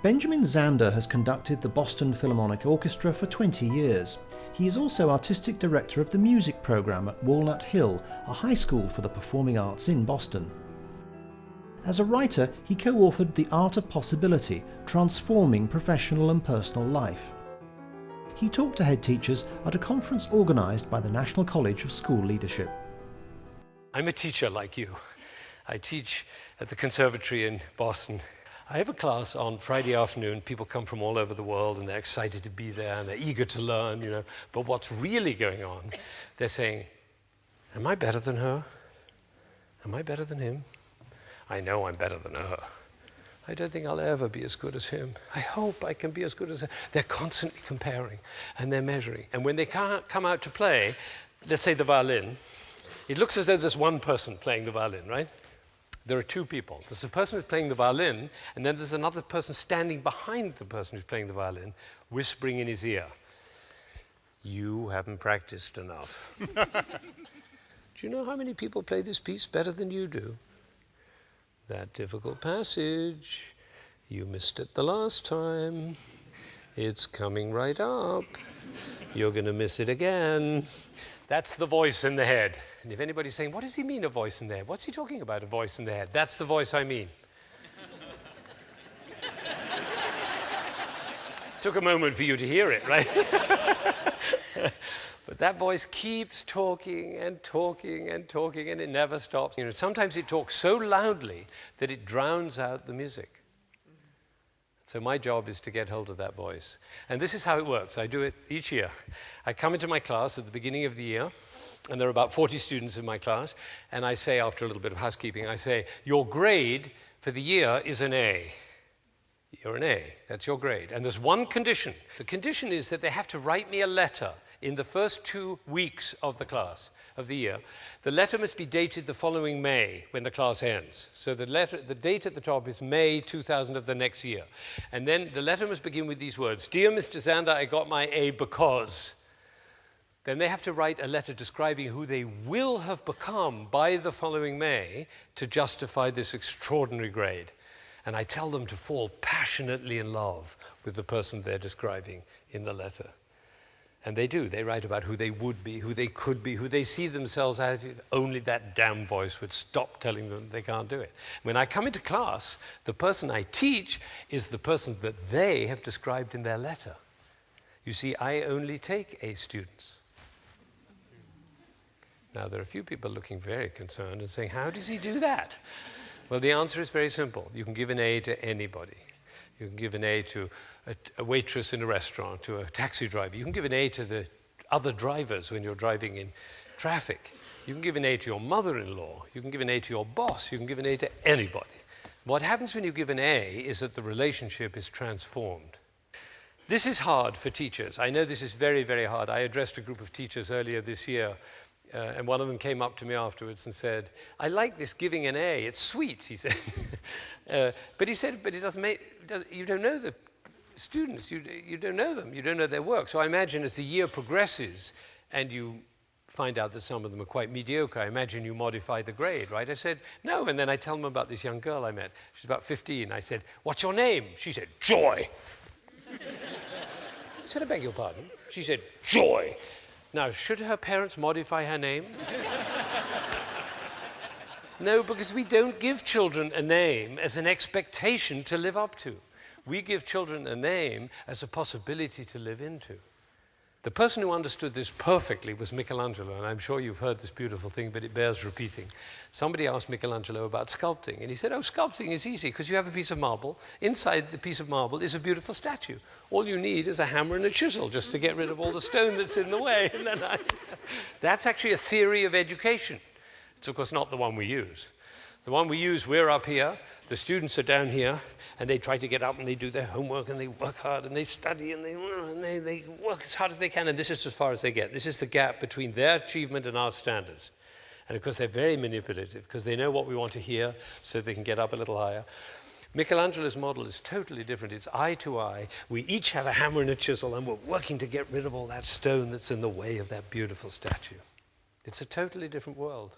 Benjamin Zander has conducted the Boston Philharmonic Orchestra for 20 years. He is also artistic director of the music program at Walnut Hill, a high school for the performing arts in Boston. As a writer, he co-authored The Art of Possibility, Transforming Professional and Personal Life. He talked to head teachers at a conference organised by the National College of School Leadership. I'm a teacher like you. I teach at the Conservatory in Boston. I have a class on Friday afternoon. People come from all over the world and they're excited to be there and they're eager to learn, you know. But what's really going on, they're saying, am I better than her? Am I better than him? I know I'm better than her. I don't think I'll ever be as good as him. I hope I can be as good as her. They're constantly comparing and they're measuring. And when they come out to play, let's say the violin, it looks as though there's one person playing the violin, right? There are two people. There's the person who's playing the violin, and then there's another person standing behind the person who's playing the violin, whispering in his ear, "You haven't practiced enough." Do you know how many people play this piece better than you do? That difficult passage, you missed it the last time. It's coming right up. You're going to miss it again. That's the voice in the head. And if anybody's saying, what does he mean, a voice in the head? What's he talking about, a voice in the head? That's the voice I mean. Took a moment for you to hear it, right? But that voice keeps talking and talking and talking, and it never stops. You know, sometimes it talks so loudly that it drowns out the music. So my job is to get hold of that voice. And this is how it works. I do it each year. I come into my class at the beginning of the year, and there are about 40 students in my class, and I say, after a little bit of housekeeping, I say, your grade for the year is an A. You're an A. That's your grade. And there's one condition. The condition is that they have to write me a letter in the first 2 weeks of the class, of the year. The letter must be dated the following May, when the class ends. So the date at the top is May 2000 of the next year. And then the letter must begin with these words, "Dear Mr. Zander, I got my A because." Then they have to write a letter describing who they will have become by the following May to justify this extraordinary grade. And I tell them to fall passionately in love with the person they're describing in the letter. And they do. They write about who they would be, who they could be, who they see themselves as if only that damn voice would stop telling them they can't do it. When I come into class, the person I teach is the person that they have described in their letter. You see, I only take A students. Now, there are a few people looking very concerned and saying, how does he do that? Well, the answer is very simple. You can give an A to anybody. You can give an A to a waitress in a restaurant, to a taxi driver. You can give an A to the other drivers when you're driving in traffic. You can give an A to your mother-in-law. You can give an A to your boss. You can give an A to anybody. What happens when you give an A is that the relationship is transformed. This is hard for teachers. I know this is very, very hard. I addressed a group of teachers earlier this year, and one of them came up to me afterwards and said, I like this giving an A. It's sweet, he said. But he said, but it doesn't make, you don't know the students. You don't know them. You don't know their work. So I imagine as the year progresses and you find out that some of them are quite mediocre, I imagine you modify the grade, right? I said, no. And then I tell them about this young girl I met. She's about 15. I said, what's your name? She said, Joy. I said, I beg your pardon? She said, Joy. Now, should her parents modify her name? No, because we don't give children a name as an expectation to live up to. We give children a name as a possibility to live into. The person who understood this perfectly was Michelangelo, and I'm sure you've heard this beautiful thing, but it bears repeating. Somebody asked Michelangelo about sculpting, and he said, oh, sculpting is easy, because you have a piece of marble. Inside the piece of marble is a beautiful statue. All you need is a hammer and a chisel just to get rid of all the stone that's in the way. And then That's actually a theory of education. It's, of course, not the one we use. The one we use, we're up here, the students are down here, and they try to get up and they do their homework and they work hard and they study and they work as hard as they can, and this is as far as they get. This is the gap between their achievement and our standards. And of course they're very manipulative because they know what we want to hear so they can get up a little higher. Michelangelo's model is totally different. It's eye to eye. We each have a hammer and a chisel and we're working to get rid of all that stone that's in the way of that beautiful statue. It's a totally different world.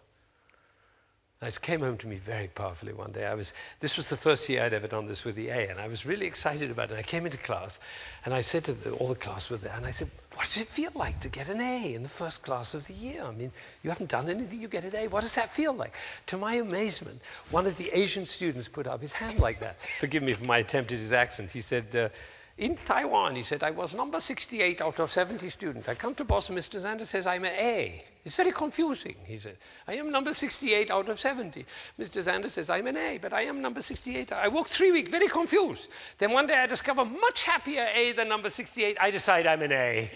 It came home to me very powerfully one day. This was the first year I'd ever done this with the A, and I was really excited about it. I came into class, and I said to all the class were there, and I said, what does it feel like to get an A in the first class of the year? I mean, you haven't done anything, you get an A. What does that feel like? To my amazement, one of the Asian students put up his hand like that. Forgive me for my attempt at his accent. He said, in Taiwan, he said, I was number 68 out of 70 students. I come to boss, Mr. Zander says I'm an A. It's very confusing, he said. I am number 68 out of 70. Mr. Zander says I'm an A, but I am number 68. I worked 3 weeks, very confused. Then one day I discover much happier A than number 68. I decide I'm an A.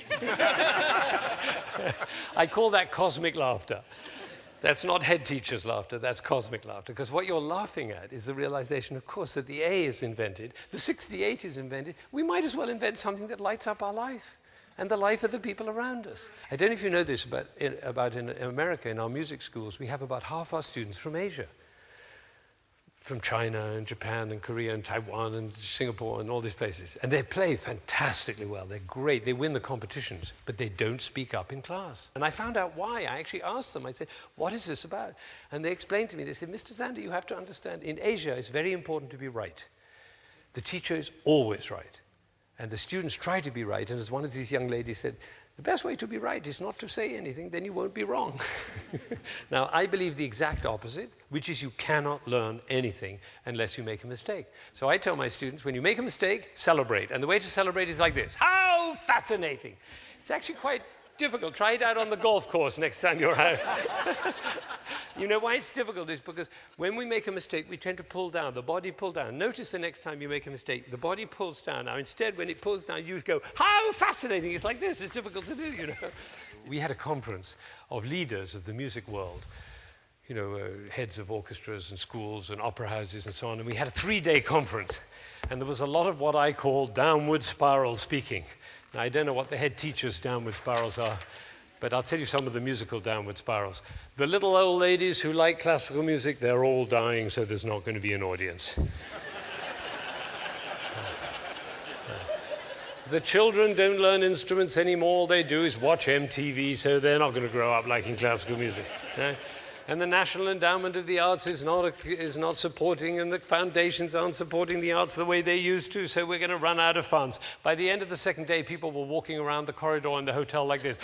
I call that cosmic laughter. That's not head teacher's laughter, that's cosmic laughter. Because what you're laughing at is the realization, of course, that the A is invented, the 68 is invented. We might as well invent something that lights up our life and the life of the people around us. I don't know if you know this, but in America, in our music schools, we have about half our students from Asia. From China and Japan and Korea and Taiwan and Singapore and all these places. And they play fantastically well. They're great. They win the competitions, but they don't speak up in class. And I found out why. I actually asked them. I said, what is this about? And they explained to me. They said, Mr. Zander, you have to understand, in Asia, it's very important to be right. The teacher is always right. And the students try to be right. And as one of these young ladies said, the best way to be right is not to say anything, then you won't be wrong. Now, I believe the exact opposite, which is you cannot learn anything unless you make a mistake. So I tell my students, when you make a mistake, celebrate. And the way to celebrate is like this. How fascinating. It's actually quite difficult. Try it out on the golf course next time you're out. You know why it's difficult is because when we make a mistake, we tend to pull down, the body pull down. Notice the next time you make a mistake, the body pulls down. Now, instead, when it pulls down, you go, how fascinating. It's like this. It's difficult to do, you know. We had a conference of leaders of the music world, you know, heads of orchestras and schools and opera houses and so on. And we had a 3-day conference. And there was a lot of what I call downward spiral speaking. Now, I don't know what the head teacher's downward spirals are, but I'll tell you some of the musical downward spirals. The little old ladies who like classical music, they're all dying, so there's not going to be an audience. The children don't learn instruments anymore. All they do is watch MTV, so they're not going to grow up liking classical music. No? And the National Endowment of the Arts is not supporting, and the foundations aren't supporting the arts the way they used to, so we're going to run out of funds. By the end of the second day, people were walking around the corridor in the hotel like this.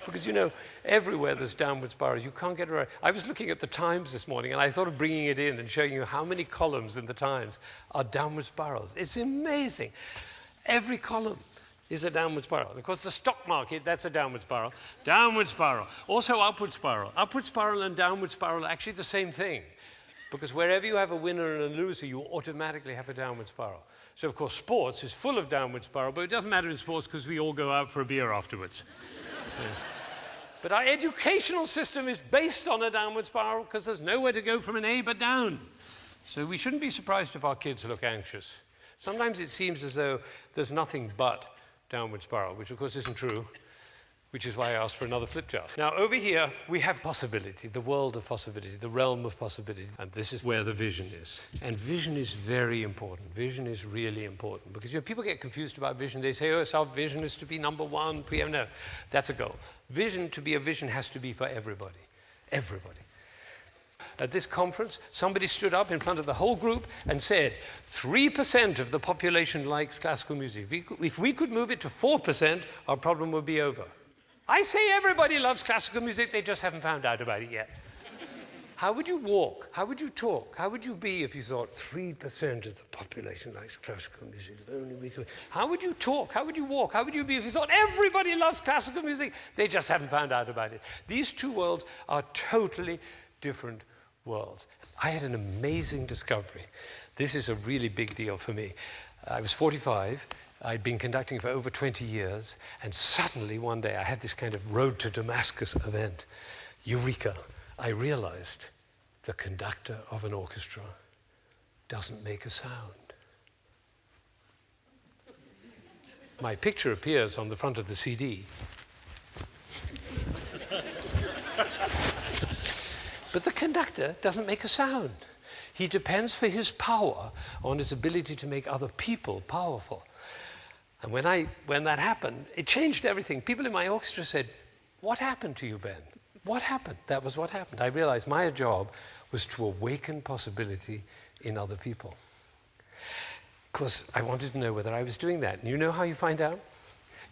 Because, you know, everywhere there's downward spiral. You can't get it right. I was looking at the Times this morning, and I thought of bringing it in and showing you how many columns in the Times are downward spirals. It's amazing. Every column is a downward spiral. Of course, the stock market, that's a downward spiral. Downward spiral. Also upward spiral. Upward spiral and downward spiral are actually the same thing. Because wherever you have a winner and a loser, you automatically have a downward spiral. So, of course, sports is full of downward spiral, but it doesn't matter in sports because we all go out for a beer afterwards. Yeah. But our educational system is based on a downward spiral because there's nowhere to go from an A but down. So we shouldn't be surprised if our kids look anxious. Sometimes it seems as though there's nothing but downward spiral, which of course isn't true, which is why I asked for another flip chart. Now over here we have possibility, the world of possibility, the realm of possibility, and this is where the vision is. And vision is very important. Vision is really important because, you know, people get confused about vision. They say, oh, so our vision is to be number one. No, that's a goal. Vision, to be a vision, has to be for everybody. Everybody. At this conference, somebody stood up in front of the whole group and said, 3% of the population likes classical music. If we could move it to 4%, our problem would be over. I say everybody loves classical music, they just haven't found out about it yet. How would you walk? How would you talk? How would you be if you thought 3% of the population likes classical music? If only we could. How would you talk? How would you walk? How would you be if you thought everybody loves classical music? They just haven't found out about it. These two worlds are totally different worlds. I had an amazing discovery. This is a really big deal for me. I was 45. I'd been conducting for over 20 years, and suddenly one day I had this kind of road to Damascus event. Eureka! I realized the conductor of an orchestra doesn't make a sound. My picture appears on the front of the CD. But the conductor doesn't make a sound. He depends for his power on his ability to make other people powerful. And when that happened, it changed everything. People in my orchestra said, What happened to you, Ben? What happened? That was what happened. I realized my job was to awaken possibility in other people. Because I wanted to know whether I was doing that. And you know how you find out?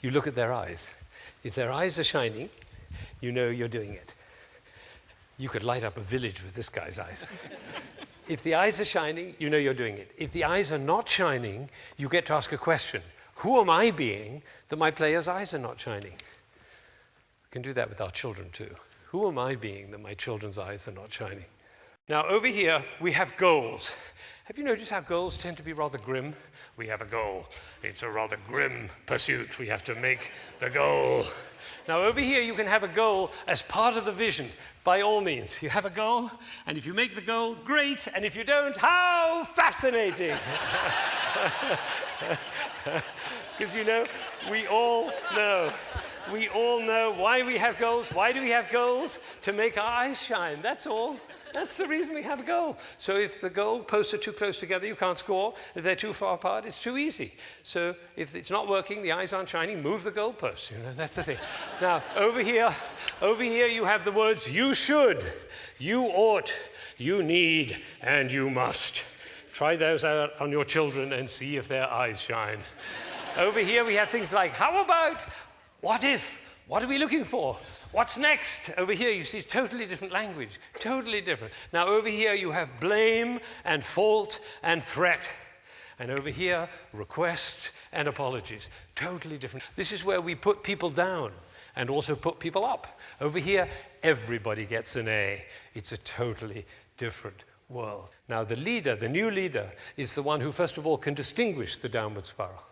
You look at their eyes. If their eyes are shining, you know you're doing it. You could light up a village with this guy's eyes. If the eyes are shining, you know you're doing it. If the eyes are not shining, you get to ask a question. Who am I being that my player's eyes are not shining? We can do that with our children too. Who am I being that my children's eyes are not shining? Now over here, we have goals. Have you noticed how goals tend to be rather grim? We have a goal. It's a rather grim pursuit. We have to make the goal. Now over here, you can have a goal as part of the vision. By all means, you have a goal, and if you make the goal, great, and if you don't, how fascinating. Because you know, we all know why we have goals. Why do we have goals? To make our eyes shine, that's all. That's the reason we have a goal. So if the goal posts are too close together, you can't score. If they're too far apart, it's too easy. So if it's not working, the eyes aren't shining, move the goalposts. You know, that's the thing. Now, over here you have the words you should, you ought, you need, and you must. Try those out on your children and see if their eyes shine. Over here we have things like, how about, what if, what are we looking for? What's next? Over here, you see, it's totally different language, totally different. Now, over here, you have blame and fault and threat. And over here, requests and apologies, totally different. This is where we put people down and also put people up. Over here, everybody gets an A. It's a totally different world. Now, the leader, the new leader, is the one who, first of all, can distinguish the downward spiral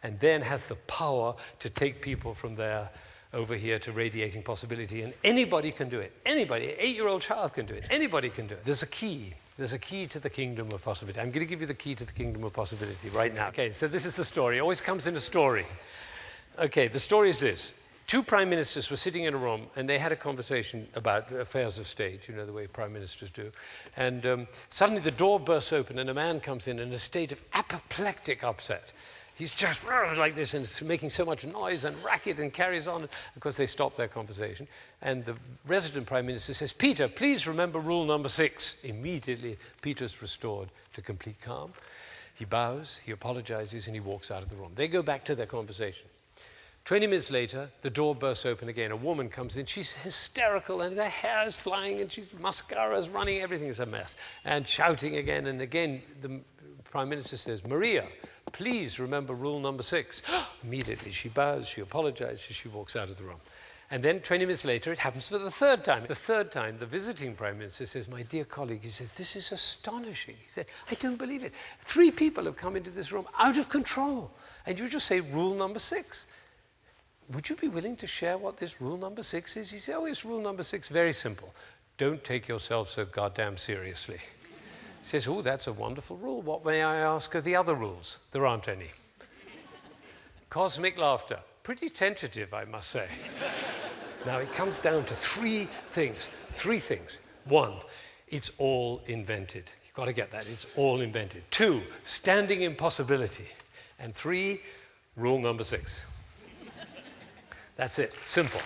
and then has the power to take people from there over here to radiating possibility, and anybody can do it. Anybody, an 8-year-old child can do it. Anybody can do it. There's a key. There's a key to the kingdom of possibility. I'm going to give you the key to the kingdom of possibility right now. Okay, so this is the story. It always comes in a story. Okay, the story is this. 2 prime ministers were sitting in a room, and they had a conversation about affairs of state, you know, the way prime ministers do. And suddenly the door bursts open, and a man comes in a state of apoplectic upset. He's just like this and making so much noise and racket and carries on. Of course, they stop their conversation. And the resident prime minister says, Peter, please remember rule number 6. Immediately, Peter's restored to complete calm. He bows, he apologizes, and he walks out of the room. They go back to their conversation. 20 minutes later, the door bursts open again. A woman comes in. She's hysterical, and her hair is flying, and mascara's running. Everything's a mess. And shouting again. And again, the prime minister says, Maria, please remember rule number 6. Immediately, she bows, she apologizes, she walks out of the room. And then 20 minutes later, it happens for the third time. The third time, the visiting prime minister says, my dear colleague, he says, this is astonishing. He said, I don't believe it. 3 people have come into this room out of control. And you just say rule number 6. Would you be willing to share what this rule number 6 is? He said, oh, it's rule number 6, very simple. Don't take yourself so goddamn seriously. He says, oh, that's a wonderful rule. What, may I ask, are the other rules? There aren't any. Cosmic laughter. Pretty tentative, I must say. Now, it comes down to 3 things. 3 things. 1, it's all invented. You've got to get that. It's all invented. 2, standing in possibility. And 3, rule number 6. That's it. Simple.